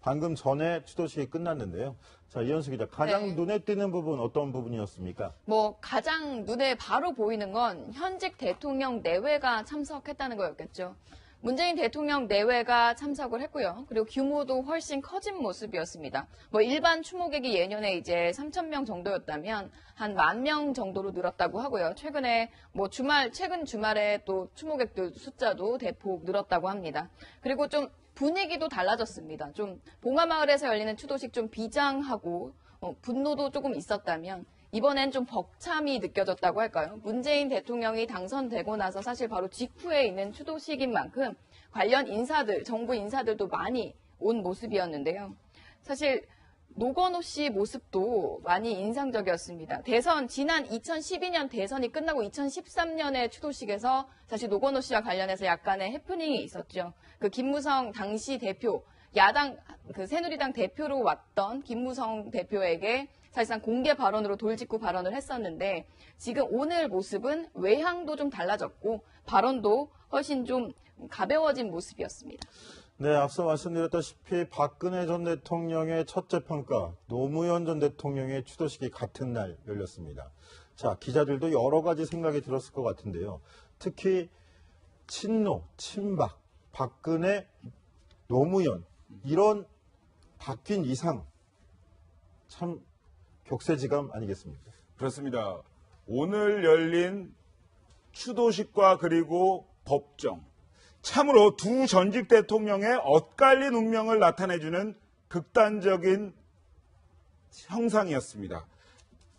방금 전에 추도식이 끝났는데요. 자, 이현수 기자, 가장 네. 눈에 띄는 부분 어떤 부분이었습니까? 가장 눈에 바로 보이는 건 현직 대통령 내외가 참석했다는 거였겠죠. 문재인 대통령 내외가 참석을 했고요. 그리고 규모도 훨씬 커진 모습이었습니다. 일반 추모객이 예년에 이제 3,000명 정도였다면 한 10,000명 정도로 늘었다고 하고요. 최근에 최근 주말에 또 추모객들 숫자도 대폭 늘었다고 합니다. 그리고 좀 분위기도 달라졌습니다. 좀 봉화마을에서 열리는 추도식 좀 비장하고 분노도 조금 있었다면 이번엔 좀 벅참이 느껴졌다고 할까요? 문재인 대통령이 당선되고 나서 사실 바로 직후에 있는 추도식인 만큼 관련 인사들, 정부 인사들도 많이 온 모습이었는데요. 사실 노건호 씨 모습도 많이 인상적이었습니다. 지난 2012년 대선이 끝나고 2013년의 추도식에서 사실 노건호 씨와 관련해서 약간의 해프닝이 있었죠. 그 김무성 당시 대표, 야당, 새누리당 대표로 왔던 김무성 대표에게 사실상 공개 발언으로 돌직구 발언을 했었는데 지금 오늘 모습은 외향도 좀 달라졌고 발언도 훨씬 좀 가벼워진 모습이었습니다. 네, 앞서 말씀드렸다시피 박근혜 전 대통령의 첫째 평가, 노무현 전 대통령의 추도식이 같은 날 열렸습니다. 자, 기자들도 여러 가지 생각이 들었을 것 같은데요. 특히 친노, 친박, 박근혜, 노무현 이런 바뀐 이상 참 격세지감 아니겠습니까? 그렇습니다. 오늘 열린 추도식과 그리고 법정, 참으로 두 전직 대통령의 엇갈린 운명을 나타내주는 극단적인 형상이었습니다.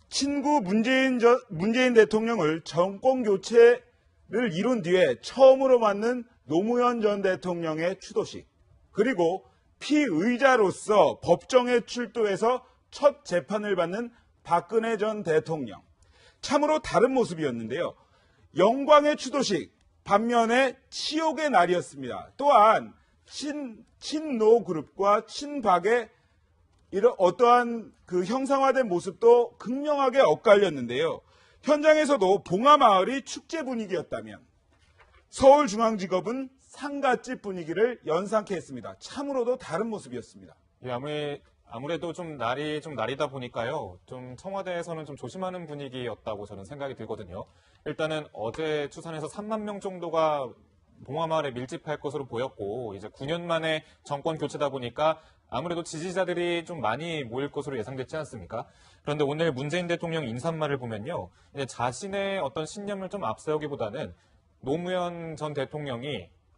친구 문재인 대통령을 정권 교체를 이룬 뒤에 처음으로 맞는 노무현 전 대통령의 추도식, 그리고 피의자로서 법정에 출두해서 첫 재판을 받는 박근혜 전 대통령. 참으로 다른 모습이었는데요. 영광의 추도식, 반면에 치욕의 날이었습니다. 또한 친노 그룹과 친박의 이런 어떠한 그 형상화된 모습도 극명하게 엇갈렸는데요. 현장에서도 봉화마을이 축제 분위기였다면 서울중앙지검은 상갓집 분위기를 연상케 했습니다. 참으로도 다른 모습이었습니다. 예, 아무래도 좀 날이 좀 날이다 보니까요. 좀 청와대에서는 좀 조심하는 분위기였다고 저는 생각이 들거든요. 일단은 어제 추산해서 3만 명 정도가 봉화마을에 밀집할 것으로 보였고, 이제 9년 만에 정권 교체다 보니까 아무래도 지지자들이 좀 많이 모일 것으로 예상됐지 않습니까? 그런데 오늘 문재인 대통령 인사말을 보면요. 이제 자신의 어떤 신념을 좀 앞세우기보다는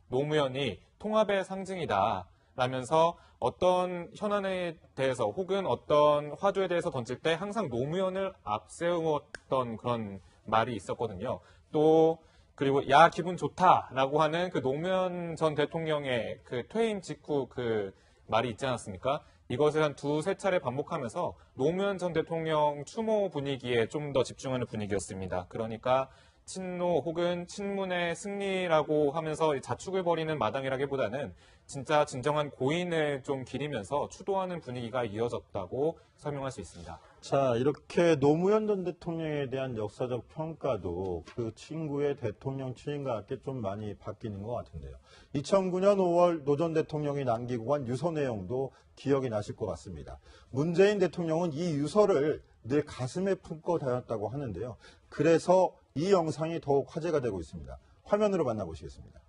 노무현이 통합의 상징이다 라면서 어떤 현안에 대해서 혹은 어떤 화두에 대해서 던질 때 항상 노무현을 앞세웠던 그런 말이 있었거든요. 또 그리고 야 기분 좋다라고 하는 그 노무현 전 대통령의 그 퇴임 직후 그 말이 있지 않았습니까? 이것을 한 두세 차례 반복하면서 노무현 전 대통령 추모 분위기에 좀 더 집중하는 분위기였습니다. 그러니까 친노 혹은 친문의 승리라고 하면서 자축을 벌이는 마당이라기보다는 진짜 진정한 고인을 좀 기리면서 추도하는 분위기가 이어졌다고 설명할 수 있습니다. 자, 이렇게 노무현 전 대통령에 대한 역사적 평가도 그 친구의 대통령 취임과 함께 좀 많이 바뀌는 것 같은데요. 2009년 5월 노 전 대통령이 남기고 간 유서 내용도 기억이 나실 것 같습니다. 문재인 대통령은 이 유서를 늘 가슴에 품고 다녔다고 하는데요. 그래서 이 영상이 더욱 화제가 되고 있습니다. 화면으로 만나보시겠습니다.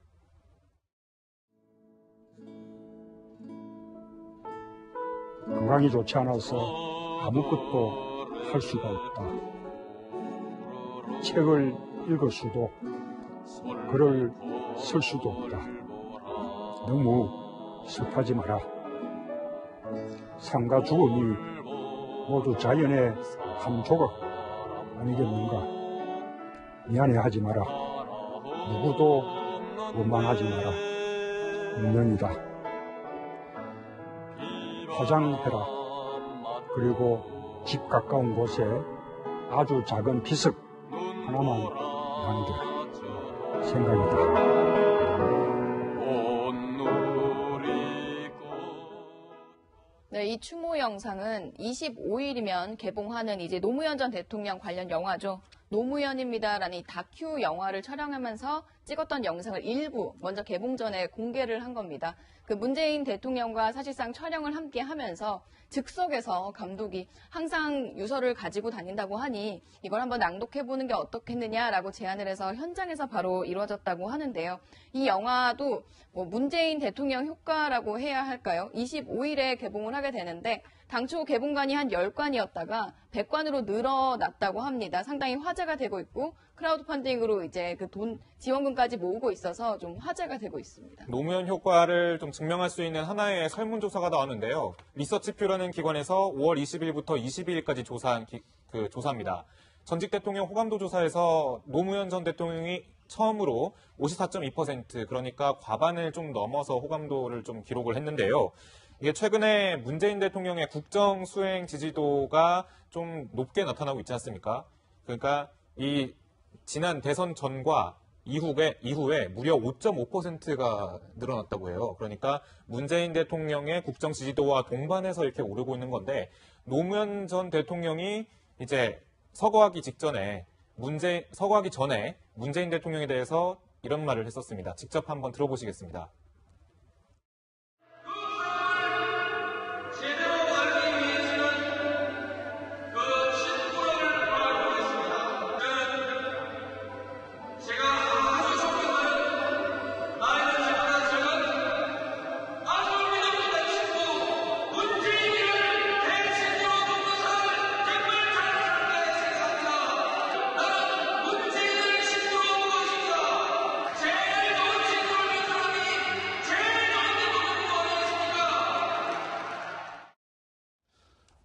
건강이 좋지 않아서 아무것도 할 수가 없다. 책을 읽을 수도, 글을 쓸 수도 없다. 너무 슬퍼하지 마라. 삶과 죽음이 모두 자연의 한 조각 아니겠는가. 미안해하지 마라. 누구도 원망하지 마라. 운명이다. 화장해라. 그리고 집 가까운 곳에 아주 작은 비석 하나만 남겨라. 생각이다. 네, 이 추모 영상은 25일이면 개봉하는 이제 노무현 전 대통령 관련 영화죠. 노무현입니다라는 이 다큐 영화를 촬영하면서 찍었던 영상을 일부 먼저 개봉 전에 공개를 한 겁니다. 그 문재인 대통령과 사실상 촬영을 함께 하면서 즉석에서 감독이 항상 유서를 가지고 다닌다고 하니 이걸 한번 낭독해보는 게 어떻겠느냐라고 제안을 해서 현장에서 바로 이루어졌다고 하는데요. 이 영화도 뭐 문재인 대통령 효과라고 해야 할까요? 25일에 개봉을 하게 되는데 당초 개봉관이 한 10관이었다가 100관으로 늘어났다고 합니다. 상당히 화제가 되고 있고 크라우드 펀딩으로 이제 그 돈 지원금까지 모으고 있어서 좀 화제가 되고 있습니다. 노무현 효과를 좀 증명할 수 있는 하나의 설문조사가 나왔는데요. 리서치퓨라는 기관에서 5월 20일부터 22일까지 조사한 조사입니다. 전직 대통령 호감도 조사에서 노무현 전 대통령이 처음으로 54.2% 그러니까 과반을 좀 넘어서 호감도를 좀 기록을 했는데요. 이게 최근에 문재인 대통령의 국정 수행 지지도가 좀 높게 나타나고 있지 않습니까? 그러니까 이 지난 대선 전과 이후에 무려 5.5%가 늘어났다고 해요. 그러니까 문재인 대통령의 국정 지지도와 동반해서 이렇게 오르고 있는 건데 노무현 전 대통령이 이제 서거하기 전에 문재인 대통령에 대해서 이런 말을 했었습니다. 직접 한번 들어보시겠습니다.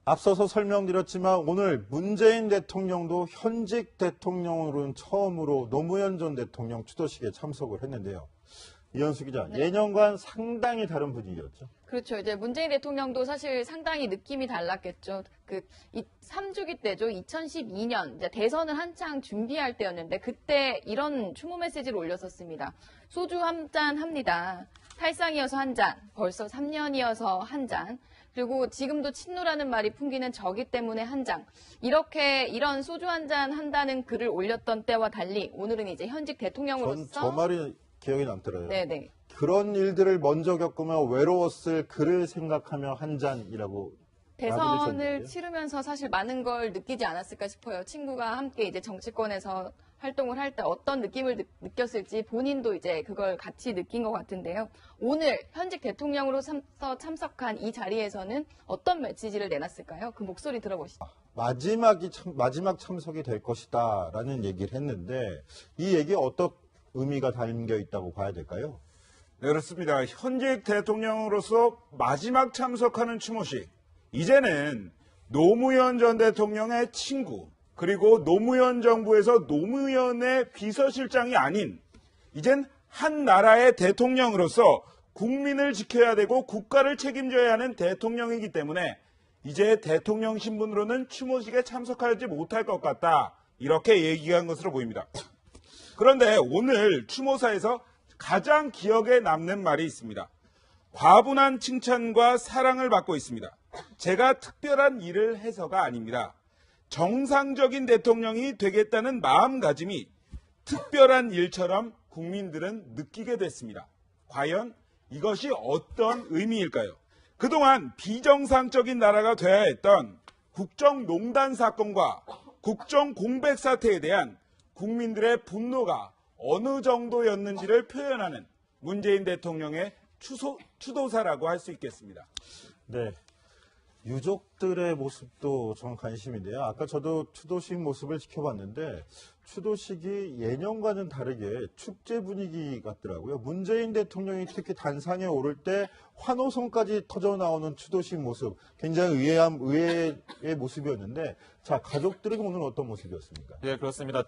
앞서서 설명드렸지만 오늘 문재인 대통령도 현직 대통령으로는 처음으로 노무현 전 대통령 추도식에 참석을 했는데요. 이현수 기자, 네. 예년과는 상당히 다른 분위기였죠. 그렇죠. 이제 문재인 대통령도 사실 상당히 느낌이 달랐겠죠. 3주기 때죠. 2012년 이제 대선을 한창 준비할 때였는데 그때 이런 추모 메시지를 올렸었습니다. 소주 한 잔 합니다. 탈상이어서 한 잔. 벌써 3년이어서 한 잔. 그리고 지금도 친노라는 말이 풍기는 저기 때문에 한 장. 이런 소주 한 잔 한다는 글을 올렸던 때와 달리 오늘은 이제 현직 대통령으로서 저 말이 기억에 남더라고요. 네네. 그런 일들을 먼저 겪으며 외로웠을 그를 생각하며 한 잔이라고 대선을 말씀해주셨는데요. 치르면서 사실 많은 걸 느끼지 않았을까 싶어요. 친구가 함께 이제 정치권에서 활동을 할 때 어떤 느낌을 느꼈을지 본인도 이제 그걸 같이 느낀 것 같은데요. 오늘 현직 대통령으로서 참석한 이 자리에서는 어떤 메시지를 내놨을까요? 그 목소리 들어보시죠. 마지막 참석이 될 것이다라는 얘기를 했는데 이 얘기에 어떤 의미가 담겨 있다고 봐야 될까요? 네, 그렇습니다. 현직 대통령으로서 마지막 참석하는 추모식. 이제는 노무현 전 대통령의 친구, 그리고 노무현 정부에서 노무현의 비서실장이 아닌 이젠 한 나라의 대통령으로서 국민을 지켜야 되고 국가를 책임져야 하는 대통령이기 때문에 이제 대통령 신분으로는 추모식에 참석하지 못할 것 같다. 이렇게 얘기한 것으로 보입니다. 그런데 오늘 추모사에서 가장 기억에 남는 말이 있습니다. 과분한 칭찬과 사랑을 받고 있습니다. 제가 특별한 일을 해서가 아닙니다. 정상적인 대통령이 되겠다는 마음가짐이 특별한 일처럼 국민들은 느끼게 됐습니다. 과연 이것이 어떤 의미일까요? 그동안 비정상적인 나라가 돼야 했던 국정농단 사건과 국정공백 사태에 대한 국민들의 분노가 어느 정도였는지를 표현하는 문재인 대통령의 추도사라고 할 수 있겠습니다. 네. 유족들의 모습도 전 관심인데요. 아까 저도 추도식 모습을 지켜봤는데 추도식이 예년과는 다르게 축제 분위기 같더라고요. 문재인 대통령이 특히 단상에 오를 때 환호성까지 터져 나오는 추도식 모습 굉장히 의외의 모습이었는데 자 가족들에게 오늘 어떤 모습이었습니까? 네, 그렇습니다.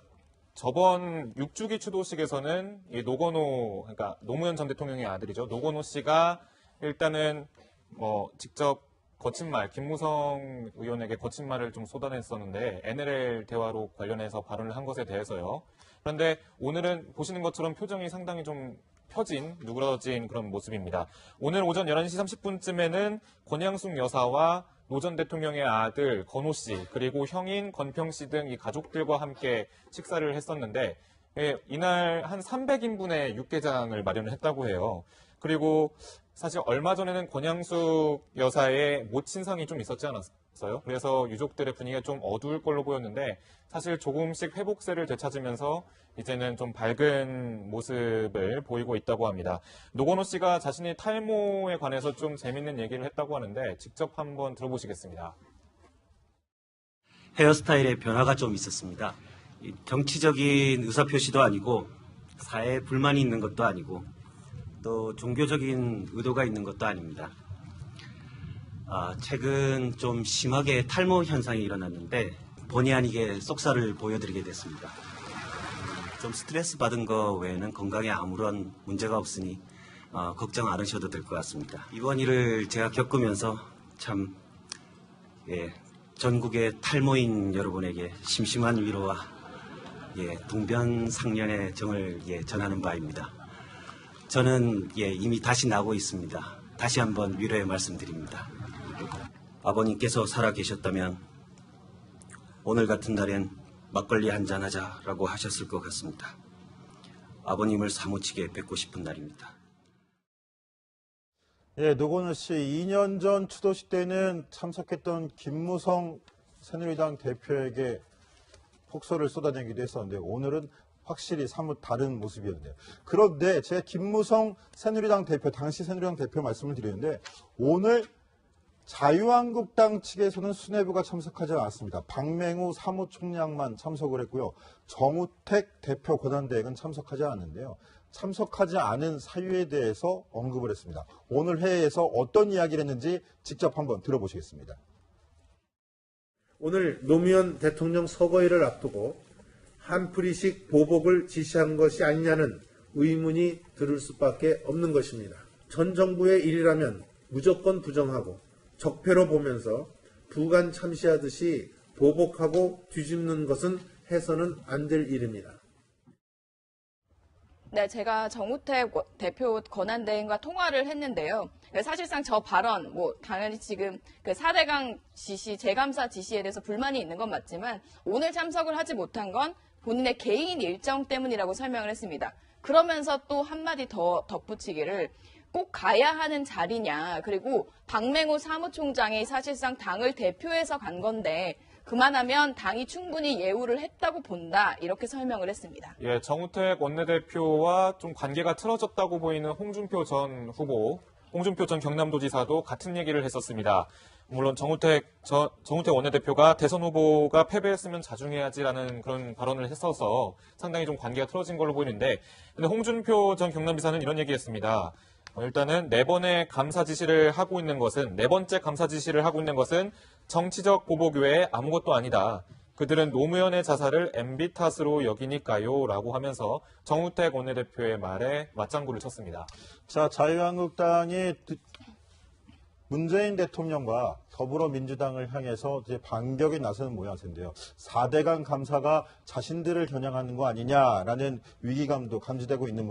저번 6주기 추도식에서는 이 그러니까 노무현 전 대통령의 아들이죠. 노건호 씨가 일단은 직접 거친 말, 김무성 의원에게 거친 말을 좀 쏟아냈었는데 NLL 대화로 관련해서 발언을 한 것에 대해서요. 그런데 오늘은 보시는 것처럼 표정이 상당히 좀 펴진, 누그러진 그런 모습입니다. 오늘 오전 11시 30분쯤에는 권양숙 여사와 노 전 대통령의 아들 건호 씨, 그리고 형인 건평 씨 등 이 가족들과 함께 식사를 했었는데 예, 이날 한 300인분의 육개장을 마련을 했다고 해요. 그리고 사실 얼마 전에는 권양숙 여사의 모친상이 좀 있었지 않았어요? 그래서 유족들의 분위기가 좀 어두울 걸로 보였는데 사실 조금씩 회복세를 되찾으면서 이제는 좀 밝은 모습을 보이고 있다고 합니다. 노건호 씨가 자신이 탈모에 관해서 좀 재밌는 얘기를 했다고 하는데 직접 한번 들어보시겠습니다. 헤어스타일의 변화가 좀 있었습니다. 정치적인 의사표시도 아니고 사회에 불만이 있는 것도 아니고 또 종교적인 의도가 있는 것도 아닙니다. 최근 좀 심하게 탈모 현상이 일어났는데 본의 아니게 속살을 보여드리게 됐습니다. 좀 스트레스 받은 거 외에는 건강에 아무런 문제가 없으니 걱정 안 하셔도 될 것 같습니다. 이번 일을 제가 겪으면서 참 전국의 탈모인 여러분에게 심심한 위로와 동변상련의 정을 전하는 바입니다. 저는 이미 다시 나고 있습니다. 다시 한번 위로의 말씀드립니다. 아버님께서 살아계셨다면 오늘 같은 날엔 막걸리 한잔 하자라고 하셨을 것 같습니다. 아버님을 사무치게 뵙고 싶은 날입니다. 예, 노건우 씨, 2년 전 추도식 때는 참석했던 김무성 새누리당 대표에게 폭소를 쏟아내기도 했었는데 오늘은 확실히 사뭇 다른 모습이었네요. 그런데 제가 김무성 새누리당 대표, 당시 새누리당 대표 말씀을 드리는데 오늘 자유한국당 측에서는 수뇌부가 참석하지 않았습니다. 박맹우 사무총장만 참석을 했고요. 정우택 대표 권한대행은 참석하지 않았는데요. 참석하지 않은 사유에 대해서 언급을 했습니다. 오늘 회의에서 어떤 이야기를 했는지 직접 한번 들어보시겠습니다. 오늘 노무현 대통령 서거일을 앞두고 한풀이식 보복을 지시한 것이 아니냐는 의문이 들을 수밖에 없는 것입니다. 전 정부의 일이라면 무조건 부정하고 적폐로 보면서 부관 참시하듯이 보복하고 뒤집는 것은 해서는 안 될 일입니다. 네, 제가 정우택 대표 권한대행과 통화를 했는데요. 사실상 저 발언, 당연히 지금 그 4대강 지시, 재감사 지시에 대해서 불만이 있는 건 맞지만 오늘 참석을 하지 못한 건 본인의 개인 일정 때문이라고 설명을 했습니다. 그러면서 또 한마디 더 덧붙이기를 꼭 가야 하는 자리냐, 그리고 박맹우 사무총장이 사실상 당을 대표해서 간 건데 그만하면 당이 충분히 예우를 했다고 본다, 이렇게 설명을 했습니다. 예, 정우택 원내대표와 좀 관계가 틀어졌다고 보이는 홍준표 전 후보, 홍준표 전 경남도지사도 같은 얘기를 했었습니다. 물론 정우택 원내대표가 대선 후보가 패배했으면 자중해야지라는 그런 발언을 했어서 상당히 좀 관계가 틀어진 걸로 보이는데, 근데 홍준표 전 경남지사는 이런 얘기했습니다. 일단은 네 번째 감사 지시를 하고 있는 것은 정치적 보복 외에 아무것도 아니다. 그들은 노무현의 자살을 MB 탓으로 여기니까요, 라고 하면서 정우택 원내대표의 말에 맞장구를 쳤습니다. 자, 자유한국당이 문재인 대통령과 더불어민주당을 향해서 이제 반격에 나서는 모양새인데요. 4대강 감사가 자신들을 겨냥하는 거 아니냐라는 위기감도 감지되고 있는